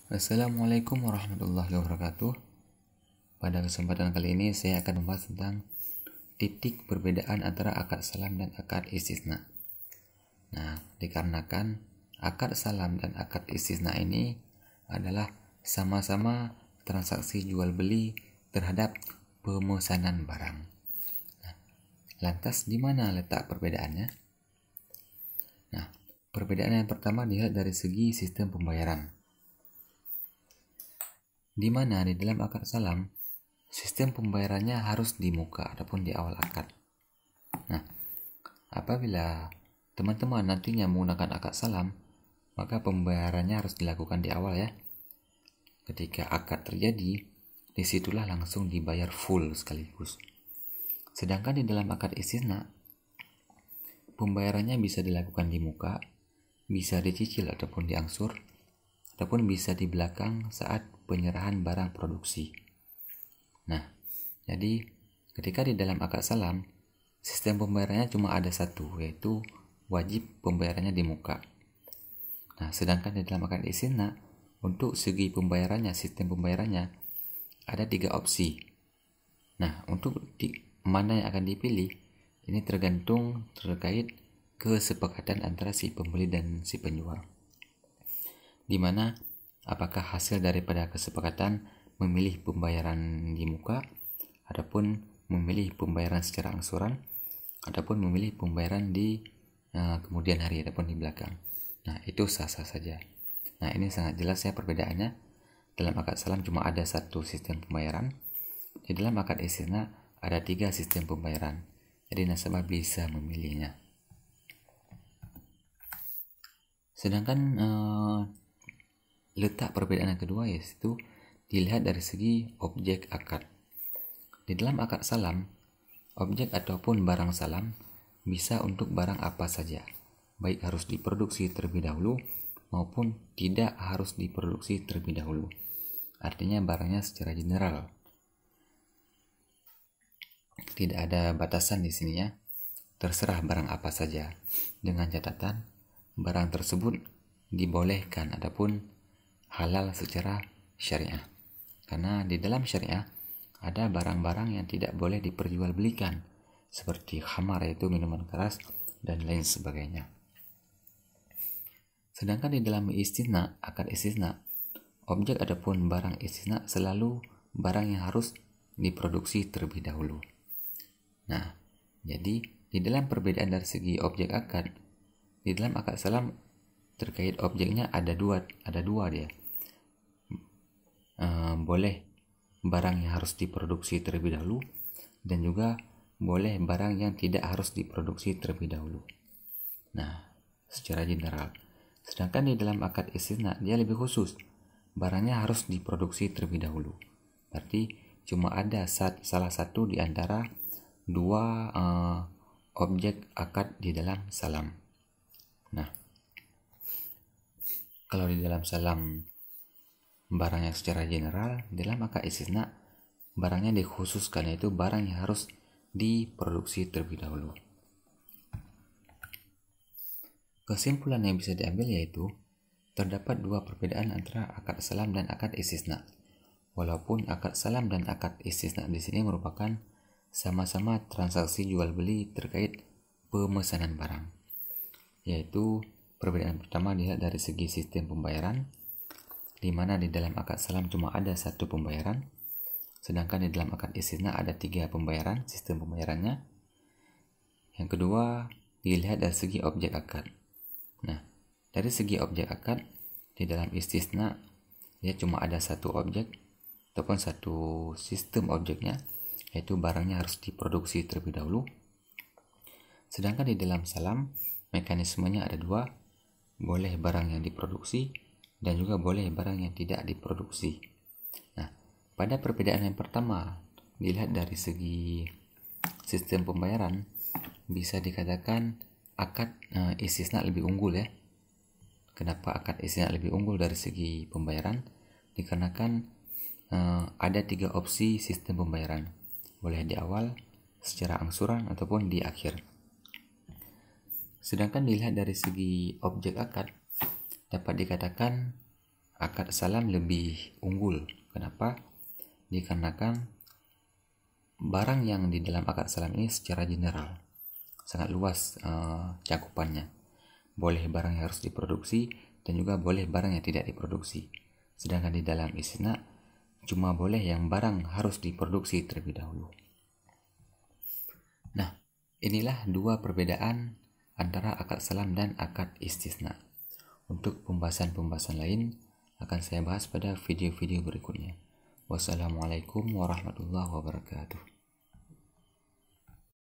Assalamualaikum warahmatullahi wabarakatuh. Pada kesempatan kali ini saya akan membahas tentang titik perbedaan antara akad salam dan akad istisna. Nah, dikarenakan akad salam dan akad istisna ini adalah sama-sama transaksi jual beli terhadap pemesanan barang. Nah, lantas di mana letak perbedaannya? Nah, perbedaan yang pertama dilihat dari segi sistem pembayaran. Di mana di dalam akad salam sistem pembayarannya harus di muka ataupun di awal akad. Nah, apabila teman-teman nantinya menggunakan akad salam, maka pembayarannya harus dilakukan di awal ya. Ketika akad terjadi, disitulah langsung dibayar full sekaligus. Sedangkan di dalam akad istisna, pembayarannya bisa dilakukan di muka, bisa dicicil ataupun diangsur, ataupun bisa di belakang saat penyerahan barang produksi. Nah, jadi ketika di dalam akad salam, sistem pembayarannya cuma ada satu, yaitu wajib pembayarannya di muka. Nah, sedangkan di dalam akad istisna, untuk segi pembayarannya, sistem pembayarannya ada 3 opsi. Nah, untuk mana yang akan dipilih, ini tergantung terkait kesepakatan antara si pembeli dan si penjual. Di mana apakah hasil daripada kesepakatan memilih pembayaran di muka ataupun memilih pembayaran secara angsuran ataupun memilih pembayaran di kemudian hari ataupun di belakang. Nah, itu sah-sah saja. Nah, ini sangat jelas ya perbedaannya. Dalam akad salam cuma ada satu sistem pembayaran. Di dalam akad istisna ada 3 sistem pembayaran. Jadi nasabah bisa memilihnya. Sedangkan letak perbedaan yang kedua yaitu dilihat dari segi objek akad. Di dalam akad salam, objek ataupun barang salam bisa untuk barang apa saja, baik harus diproduksi terlebih dahulu maupun tidak harus diproduksi terlebih dahulu. Artinya barangnya secara general. Tidak ada batasan di sini ya. Terserah barang apa saja. Dengan catatan barang tersebut dibolehkan ataupun halal secara syariah. Karena di dalam syariah ada barang-barang yang tidak boleh diperjualbelikan seperti khamar yaitu minuman keras dan lain sebagainya. Sedangkan di dalam istisna, akad istisna, objek ataupun barang istisna selalu barang yang harus diproduksi terlebih dahulu. Nah, jadi di dalam perbedaan dari segi objek akad, di dalam akad salam terkait objeknya ada dua dia. Boleh barang yang harus diproduksi terlebih dahulu dan juga boleh barang yang tidak harus diproduksi terlebih dahulu. Nah, secara general. Sedangkan di dalam akad istisna dia lebih khusus. Barangnya harus diproduksi terlebih dahulu. Berarti cuma ada salah satu di antara 2 objek akad di dalam salam. Nah, kalau di dalam salam barang yang secara general, dalam akad istisna barangnya dikhususkan yaitu barang yang harus diproduksi terlebih dahulu. Kesimpulan yang bisa diambil yaitu terdapat 2 perbedaan antara akad salam dan akad istisna. Walaupun akad salam dan akad istisna di sini merupakan sama-sama transaksi jual beli terkait pemesanan barang. Yaitu perbedaan pertama dilihat dari segi sistem pembayaran, di mana di dalam akad salam cuma ada satu pembayaran, sedangkan di dalam akad istisna ada 3 pembayaran, sistem pembayarannya. Yang kedua, dilihat dari segi objek akad. Nah, dari segi objek akad, di dalam istisna dia cuma ada satu objek ataupun satu sistem objeknya, yaitu barangnya harus diproduksi terlebih dahulu. Sedangkan di dalam salam, mekanismenya ada 2, boleh barang yang diproduksi dan juga boleh barang yang tidak diproduksi. Nah, pada perbedaan yang pertama, dilihat dari segi sistem pembayaran, bisa dikatakan akad istisna lebih unggul ya. Kenapa akad istisna lebih unggul dari segi pembayaran? Dikarenakan ada 3 opsi sistem pembayaran. Boleh di awal, secara angsuran, ataupun di akhir. Sedangkan dilihat dari segi objek akad, dapat dikatakan akad salam lebih unggul. Kenapa? Dikarenakan barang yang di dalam akad salam ini secara general sangat luas cakupannya. Boleh barang yang harus diproduksi dan juga boleh barang yang tidak diproduksi. Sedangkan di dalam istisna cuma boleh yang barang harus diproduksi terlebih dahulu. Nah, inilah dua perbedaan antara akad salam dan akad istisna. Untuk pembahasan-pembahasan lain akan saya bahas pada video-video berikutnya. Wassalamualaikum warahmatullahi wabarakatuh.